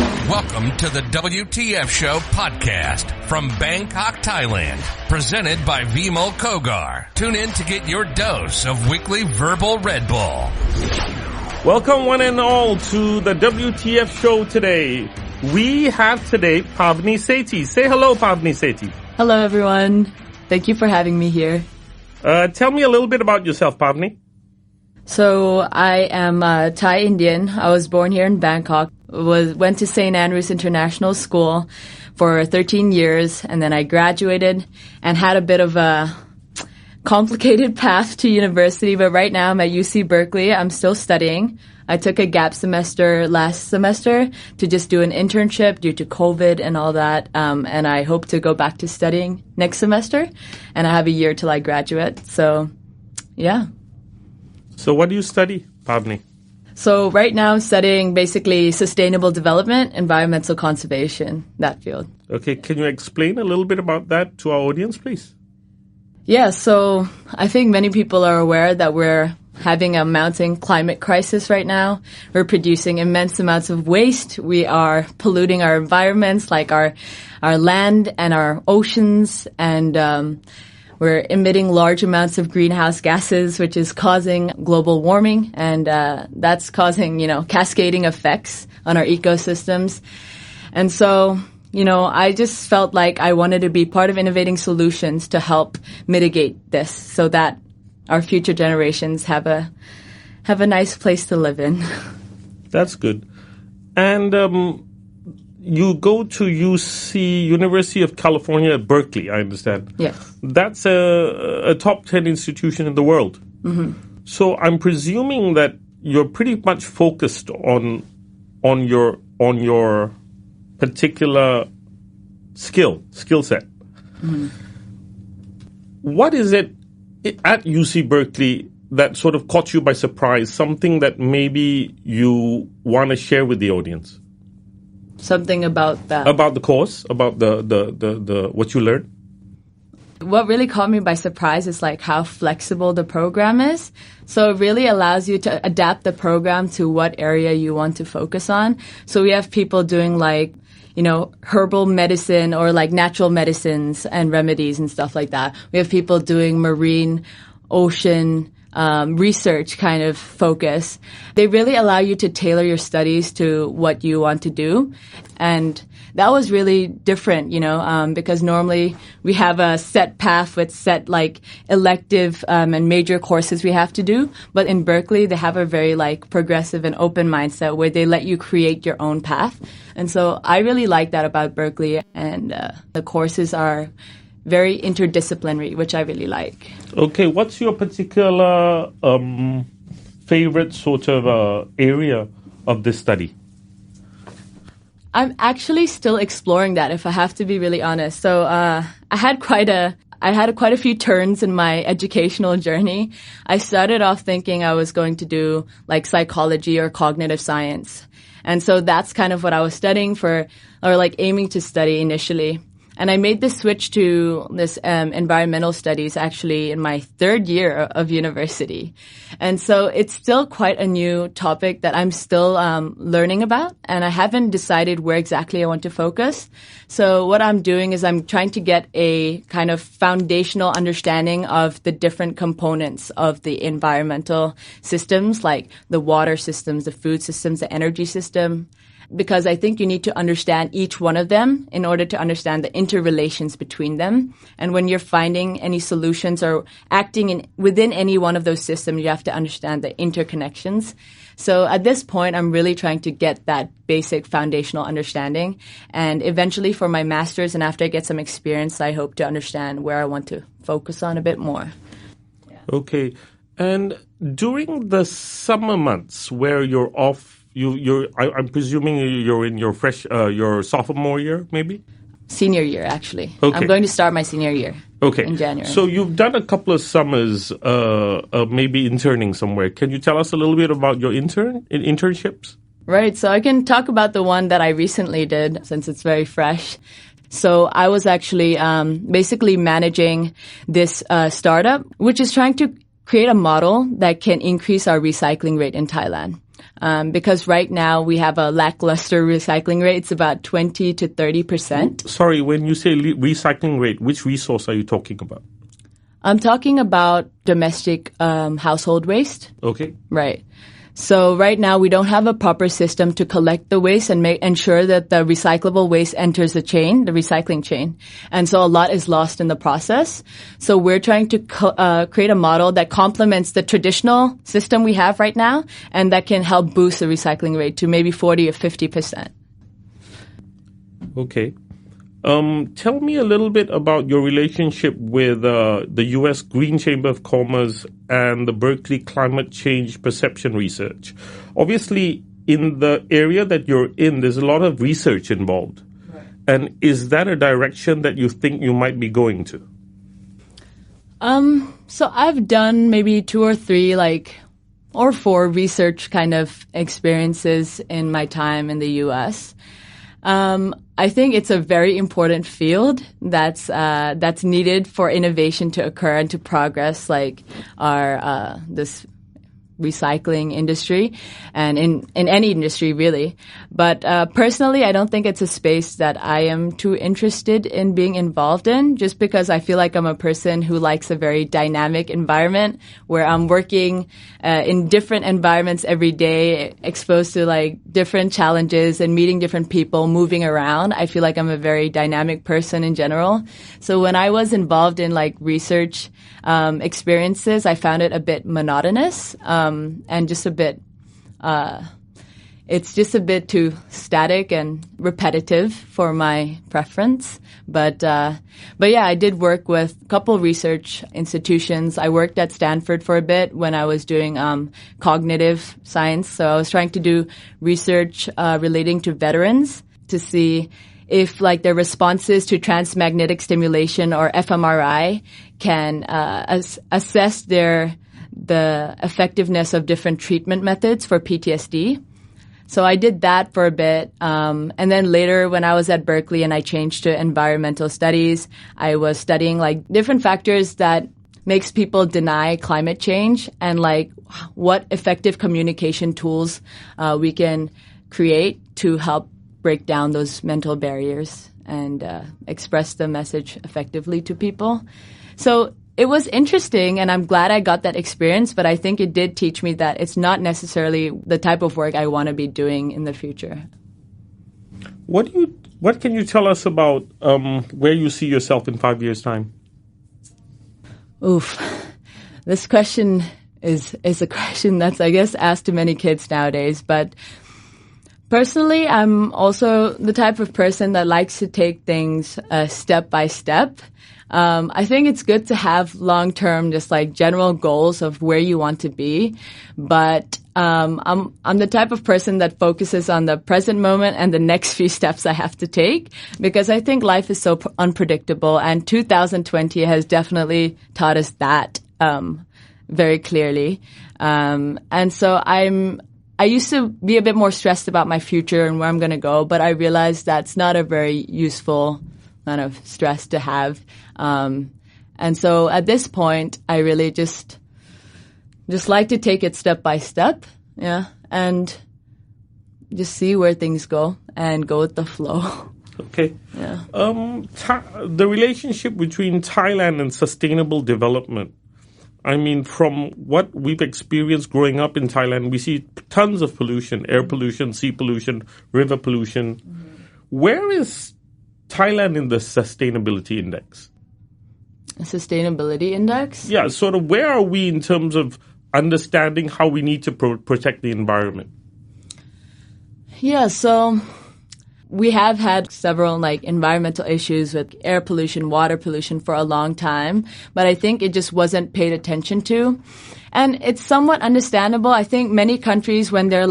Welcome to the Wtf Show podcast from Bangkok, Thailand. Presented by Vimol Kogar. Tune in to get your dose of weekly verbal Red Bull. Welcome one and all to the WTF Show today. We have today Pavini Sethi. Say hello, Pavini Sethi. Hello, everyone. Thank you for having me here. Tell me a little bit about yourself, Pavini. So I am Thai Indian. I was born here in Bangkok. Went to St. Andrews International School for 13 years, and then I graduated and had a bit of a complicated path to university. But right now I'm at UC Berkeley. I'm still studying. I took a gap semester last semester to just do an internship due to COVID and all that. And I hope to go back to studying next semester. And I have a year till I graduate. So, yeah. So what do you study, Pavini? So right now I'm studying basically sustainable development, environmental conservation, that field. Okay, can you explain a little bit about that to our audience, please? Yeah, so I think many people are aware that we're having a mounting climate crisis right now. We're producing immense amounts of waste. We are polluting our environments like our land and our oceans, and we're emitting large amounts of greenhouse gases, which is causing global warming, and that's causing, cascading effects on our ecosystems. And so, I just felt like I wanted to be part of innovating solutions to help mitigate this so that our future generations have a nice place to live in. That's good. And you go to UC, University of California at Berkeley, I understand. Yes. That's a top 10 institution in the world. Mm-hmm. So I'm presuming that you're pretty much focused on your particular skill set. Mm-hmm. What is it at UC Berkeley that sort of caught you by surprise, something that maybe you want to share with the audience? Something about that. About the course, about the what you learned? What really caught me by surprise is like how flexible the program is. So it really allows you to adapt the program to what area you want to focus on. So we have people doing like, herbal medicine or like natural medicines and remedies and stuff like that. We have people doing marine, ocean, research kind of focus. They really allow you to tailor your studies to what you want to do. And that was really different, because normally we have a set path with set like elective and major courses we have to do. But in Berkeley, they have a very like progressive and open mindset where they let you create your own path. And so I really like that about Berkeley. And the courses are very interdisciplinary, which I really like. Okay, what's your particular favorite sort of area of this study? I'm actually still exploring that, if I have to be really honest. So I had quite a few turns in my educational journey. I started off thinking I was going to do like psychology or cognitive science. And so that's kind of what I was studying for, or like aiming to study initially. And I made the switch to this environmental studies actually in my third year of university. And so it's still quite a new topic that I'm still learning about, and I haven't decided where exactly I want to focus. So what I'm doing is I'm trying to get a kind of foundational understanding of the different components of the environmental systems, like the water systems, the food systems, the energy system, because I think you need to understand each one of them in order to understand the interrelations between them. And when you're finding any solutions or acting within any one of those systems, you have to understand the interconnections. So at this point, I'm really trying to get that basic foundational understanding. And eventually for my master's and after I get some experience, I hope to understand where I want to focus on a bit more. Yeah. Okay. And during the summer months where you're off, I'm presuming you're in your sophomore year, maybe? Senior year, actually. Okay. I'm going to start my senior year. Okay. In January. So you've done a couple of summers, maybe interning somewhere. Can you tell us a little bit about your internships? Right. So I can talk about the one that I recently did since it's very fresh. So I was actually basically managing this startup, which is trying to create a model that can increase our recycling rate in Thailand. Because right now we have a lackluster recycling rate. It's about 20 to 30%. Sorry, when you say recycling rate, which resource are you talking about? I'm talking about domestic household waste. Okay. Right. So right now we don't have a proper system to collect the waste and ensure that the recyclable waste enters the recycling chain. And so a lot is lost in the process. So we're trying to create a model that complements the traditional system we have right now and that can help boost the recycling rate to maybe 40 or 50%. Okay. Tell me a little bit about your relationship with the U.S. Green Chamber of Commerce and the Berkeley Climate Change Perception Research. Obviously, in the area that you're in, there's a lot of research involved. Right. And is that a direction that you think you might be going to? So I've done maybe 2 or 3, or 4 research kind of experiences in my time in the U.S. I think it's a very important field that's needed for innovation to occur and to progress, this recycling industry and in any industry really. But personally, I don't think it's a space that I am too interested in being involved in, just because I feel like I'm a person who likes a very dynamic environment where I'm working in different environments every day, exposed to different challenges and meeting different people, moving around. I feel like I'm a very dynamic person in general. So when I was involved in research experiences, I found it a bit monotonous and just a bit it's just a bit too static and repetitive for my preference. But yeah, I did work with a couple research institutions. I worked at Stanford for a bit when I was doing cognitive science. So I was trying to do research relating to veterans to see if their responses to transmagnetic stimulation or fMRI can assess the effectiveness of different treatment methods for PTSD. So I did that for a bit. And then later when I was at Berkeley and I changed to environmental studies, I was studying different factors that makes people deny climate change and what effective communication tools we can create to help break down those mental barriers and express the message effectively to people. So it was interesting, and I'm glad I got that experience, but I think it did teach me that it's not necessarily the type of work I want to be doing in the future. What can you tell us about where you see yourself in 5 years' time? Oof. This question is a question that's, I guess, asked to many kids nowadays, but personally, I'm also the type of person that likes to take things step by step. I think it's good to have long-term, just general goals of where you want to be. But I'm the type of person that focuses on the present moment and the next few steps I have to take, because I think life is so unpredictable. And 2020 has definitely taught us that very clearly. And so I used to be a bit more stressed about my future and where I'm going to go, but I realized that's not a very useful kind of stress to have. And so at this point, I really just like to take it step by step, yeah, and just see where things go and go with the flow. Okay. Yeah. The relationship between Thailand and sustainable development. I mean, from what we've experienced growing up in Thailand, we see tons of pollution, air pollution, sea pollution, river pollution. Mm-hmm. Where is Thailand in the sustainability index? Sustainability index? Yeah, sort of where are we in terms of understanding how we need to protect the environment? Yeah, so we have had several environmental issues with air pollution, water pollution for a long time, but I think it just wasn't paid attention to. And it's somewhat understandable. I think many countries, when they're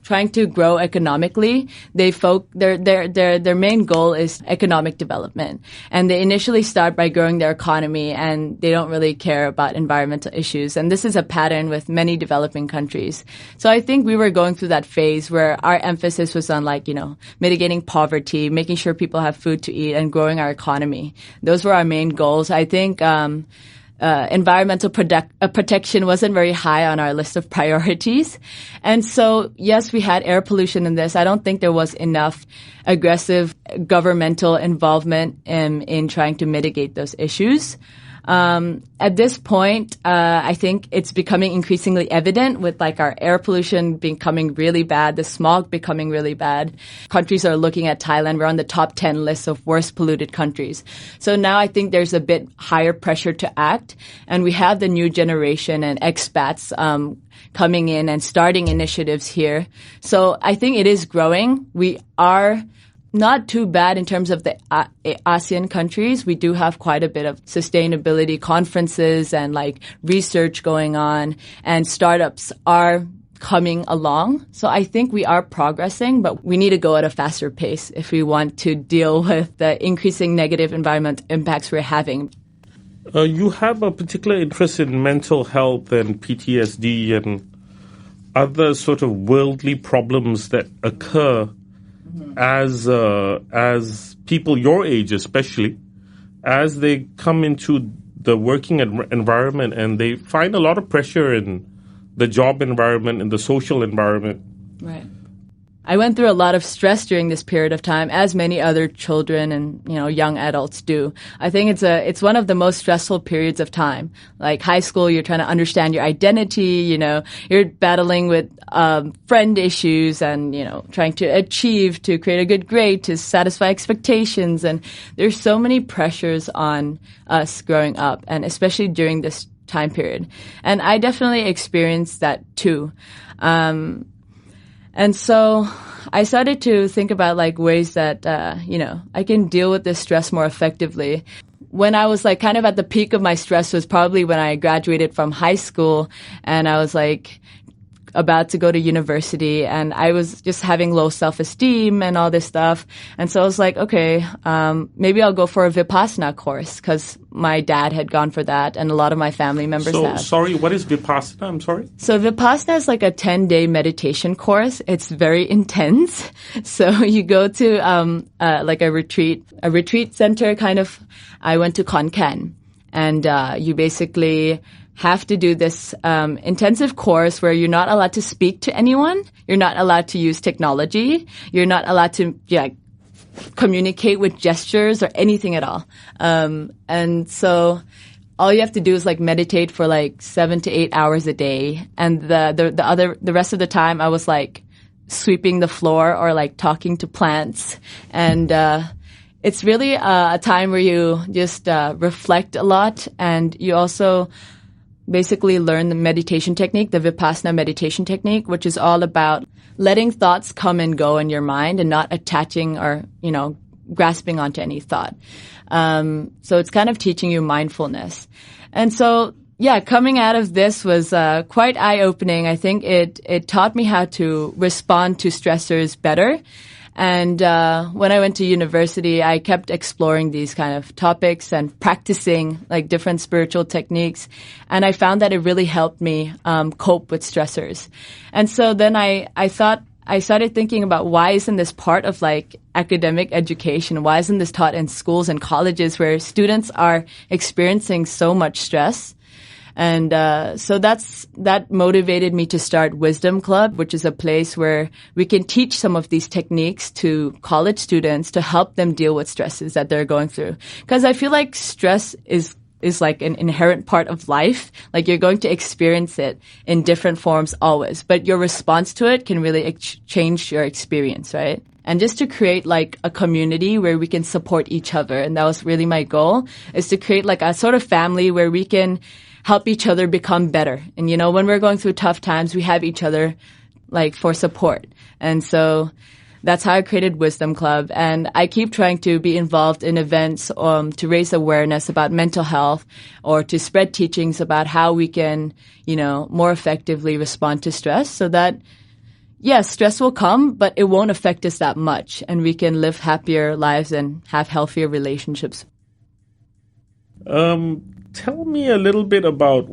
trying to grow economically, their main goal is economic development. And they initially start by growing their economy, and they don't really care about environmental issues. And this is a pattern with many developing countries. So I think we were going through that phase where our emphasis was on mitigating poverty, making sure people have food to eat, and growing our economy. Those were our main goals. I think environmental protection wasn't very high on our list of priorities. And so, yes, we had air pollution in this. I don't think there was enough aggressive governmental involvement in trying to mitigate those issues. At this point, I think it's becoming increasingly evident with like our air pollution becoming really bad, the smog becoming really bad. Countries are looking at Thailand. We're on the top 10 list of worst polluted countries. So now I think there's a bit higher pressure to act, and we have the new generation and expats, coming in and starting initiatives here. So I think it is growing. We are not too bad in terms of the ASEAN countries. We do have quite a bit of sustainability conferences and like research going on, and startups are coming along. So I think we are progressing, but we need to go at a faster pace if we want to deal with the increasing negative environment impacts we're having. You have a particular interest in mental health and PTSD and other sort of worldly problems that occur as people your age, especially, as they come into the working environment and they find a lot of pressure in the job environment and the social environment. Right. I went through a lot of stress during this period of time, as many other children and, young adults do. I think it's one of the most stressful periods of time. Like high school, you're trying to understand your identity, you're battling with friend issues and, trying to achieve, to create a good grade, to satisfy expectations. And there's so many pressures on us growing up, and especially during this time period. And I definitely experienced that too. And so I started to think about like ways that, I can deal with this stress more effectively. When I was like kind of at the peak of my stress was probably when I graduated from high school, and I was like about to go to university, and I was just having low self-esteem and all this stuff. And so I was like, okay, maybe I'll go for a Vipassana course, because my dad had gone for that and a lot of my family members had. Sorry, what is Vipassana? I'm sorry? So Vipassana is like a 10-day meditation course. It's very intense. So you go to like a retreat center kind of. I went to Khon Kaen, and you basically have to do this intensive course where you're not allowed to speak to anyone. You're not allowed to use technology. You're not allowed to communicate with gestures or anything at all. And so all you have to do is like meditate for like 7 to 8 hours a day. And the rest of the time I was like sweeping the floor or like talking to plants. And it's really a time where you just reflect a lot, and you also basically learn the meditation technique, the Vipassana meditation technique, which is all about letting thoughts come and go in your mind and not attaching or, grasping onto any thought. So it's kind of teaching you mindfulness. And so, coming out of this was quite eye-opening. I think it taught me how to respond to stressors better. And when I went to university, I kept exploring these kind of topics and practicing like different spiritual techniques. And I found that it really helped me cope with stressors. And so then I started thinking about, why isn't this part of like academic education? Why isn't this taught in schools and colleges where students are experiencing so much stress? And so that motivated me to start Wisdom Club, which is a place where we can teach some of these techniques to college students to help them deal with stresses that they're going through. Because I feel like stress is like an inherent part of life. Like you're going to experience it in different forms always, but your response to it can really change your experience, right? And just to create like a community where we can support each other. And that was really my goal, is to create like a sort of family where we can help each other become better. And, when we're going through tough times, we have each other like for support. And so that's how I created Wisdom Club. And I keep trying to be involved in events to raise awareness about mental health, or to spread teachings about how we can, more effectively respond to stress, so that, yes, stress will come, but it won't affect us that much. And we can live happier lives and have healthier relationships. Tell me a little bit about,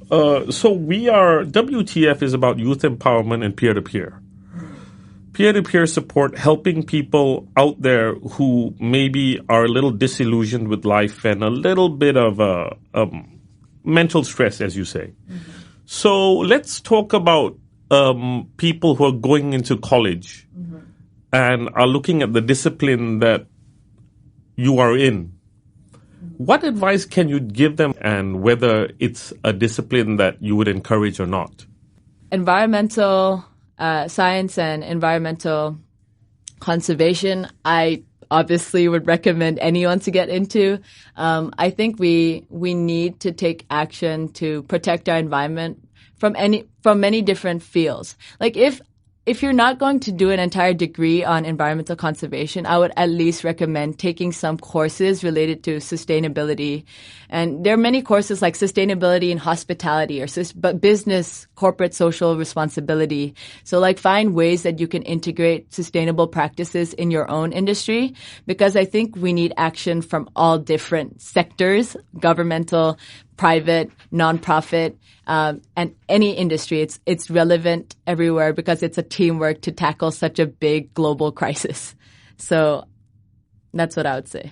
WTF is about youth empowerment and peer-to-peer. Peer-to-peer support, helping people out there who maybe are a little disillusioned with life and a little bit of mental stress, as you say. Mm-hmm. So let's talk about people who are going into college mm-hmm. and are looking at the discipline that you are in. Mm-hmm. What advice can you give them, and whether it's a discipline that you would encourage or not? Environmental science and environmental conservation, I obviously would recommend anyone to get into. I think we need to take action to protect our environment from many different fields. Like if you're not going to do an entire degree on environmental conservation, I would at least recommend taking some courses related to sustainability. And there are many courses like sustainability in hospitality or business, corporate social responsibility. So like find ways that you can integrate sustainable practices in your own industry, because I think we need action from all different sectors, governmental, private, nonprofit, and any industry. It's relevant everywhere because it's a teamwork to tackle such a big global crisis. So that's what I would say.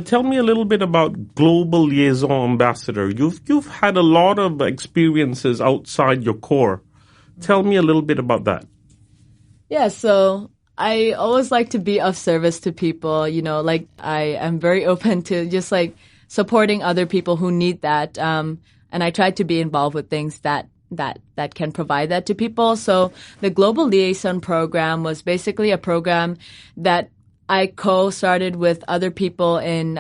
Tell me a little bit about Global Liaison Ambassador. You've had a lot of experiences outside your core. Tell me a little bit about that. Yeah, so I always like to be of service to people. You know, like I am very open to just like supporting other people who need that. And I try to be involved with things that can provide that to people. So the Global Liaison Program was basically a program that I co-started with other people in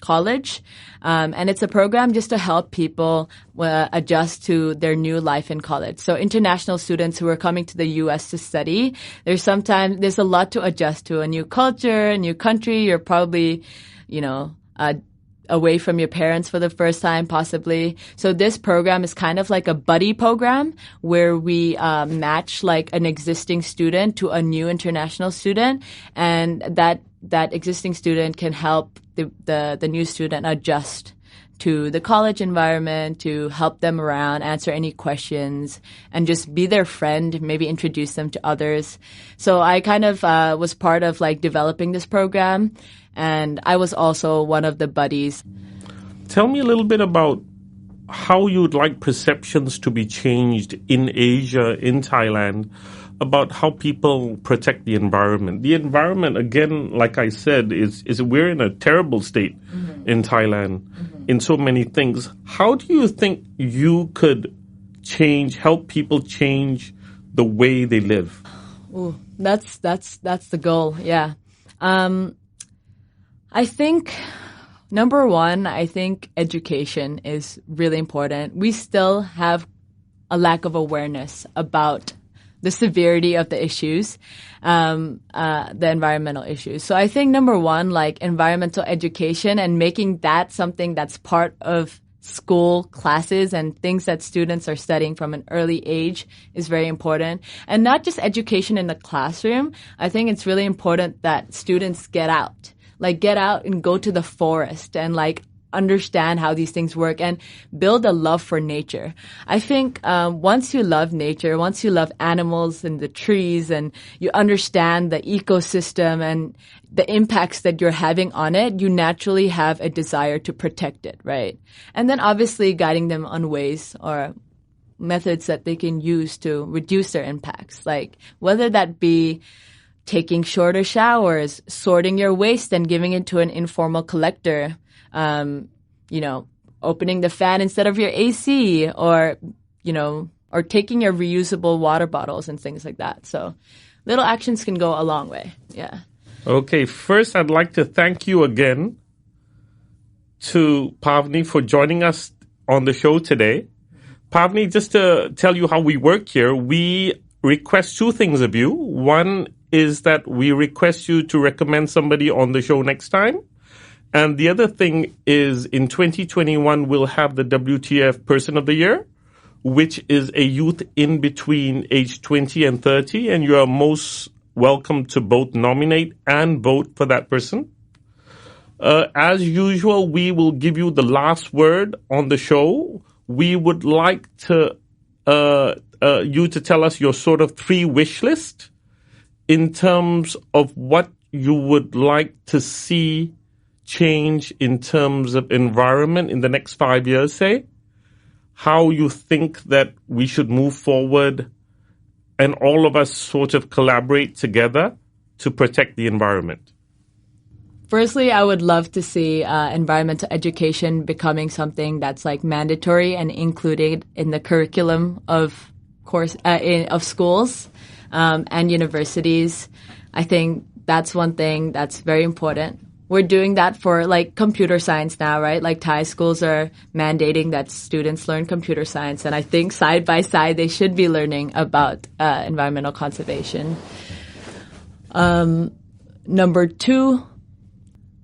college. And it's a program just to help people adjust to their new life in college. So international students who are coming to the U.S. to study, there's a lot to adjust to, a new culture, a new country. You're probably, away from your parents for the first time, possibly. So this program is kind of like a buddy program where we match like an existing student to a new international student, and that existing student can help the new student adjust to the college environment, to help them around, answer any questions, and just be their friend, maybe introduce them to others. So I kind of was part of like developing this program, and I was also one of the buddies. Tell me a little bit about how you'd like perceptions to be changed in Asia, in Thailand, about how people protect the environment. The environment, again, like I said, is we're in a terrible state mm-hmm. in Thailand mm-hmm. in so many things. How do you think you could help people change the way they live? Ooh, that's the goal. Yeah. I think number one, I think education is really important. We still have a lack of awareness about the severity of the issues, the environmental issues. So I think number one, like environmental education and making that something that's part of school classes and things that students are studying from an early age is very important. And not just education in the classroom. I think it's really important that students get out and go to the forest and like understand how these things work and build a love for nature. I think once you love nature, once you love animals and the trees, and you understand the ecosystem and the impacts that you're having on it, you naturally have a desire to protect it, right? And then obviously guiding them on ways or methods that they can use to reduce their impacts, like whether that be taking shorter showers, sorting your waste and giving it to an informal collector, opening the fan instead of your AC, or taking your reusable water bottles and things like that. So little actions can go a long way. Yeah. Okay. First, I'd like to thank you again to Pavini for joining us on the show today. Pavini, just to tell you how we work here, we request two things of you. One is that we request you to recommend somebody on the show next time. And the other thing is in 2021, we'll have the WTF Person of the Year, which is a youth in between age 20 and 30. And you are most welcome to both nominate and vote for that person. As usual, we will give you the last word on the show. We would like to you to tell us your sort of 3 wish list in terms of what you would like to see change in terms of environment in the next 5 years, say? How you think that we should move forward and all of us sort of collaborate together to protect the environment? Firstly, I would love to see environmental education becoming something that's like mandatory and included in the curriculum of schools and universities. I think that's one thing that's very important. We're doing that for like computer science now, right? Like Thai schools are mandating that students learn computer science, and I think side by side they should be learning about environmental conservation. Number two,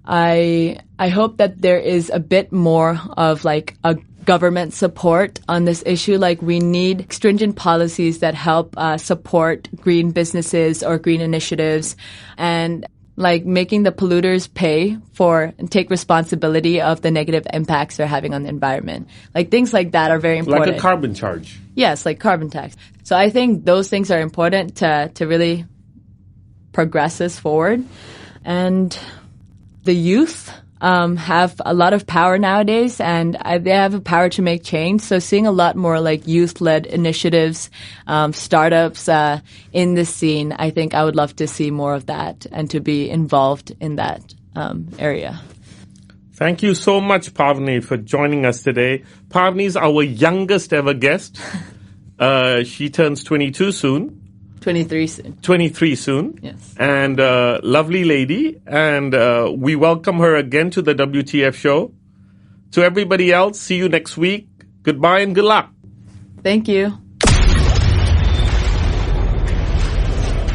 I hope that there is a bit more of like a government support on this issue. Like we need stringent policies that help support green businesses or green initiatives, and like making the polluters pay for and take responsibility of the negative impacts they're having on the environment. Like things like that are very important. Like a carbon charge. Yes, like carbon tax. So I think those things are important to really progress us forward. And the youth have a lot of power nowadays, and they have a power to make change. So seeing a lot more like youth-led initiatives, startups in this scene, I think I would love to see more of that and to be involved in that area. Thank you so much, Pavini, for joining us today. Pavini is our youngest ever guest. She turns 22 soon. 23 soon. 23 soon. Yes. And lovely lady. And we welcome her again to the WTF show. To everybody else, see you next week. Goodbye and good luck. Thank you.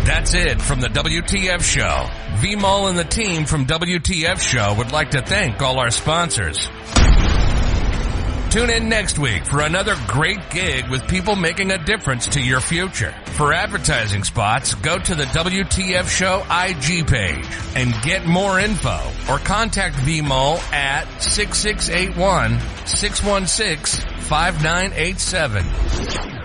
That's it from the WTF show. Vimol and the team from WTF show would like to thank all our sponsors. Tune in next week for another great gig with people making a difference to your future. For advertising spots, go to the WTF Show IG page and get more info or contact Vimol at 6681-616-5987.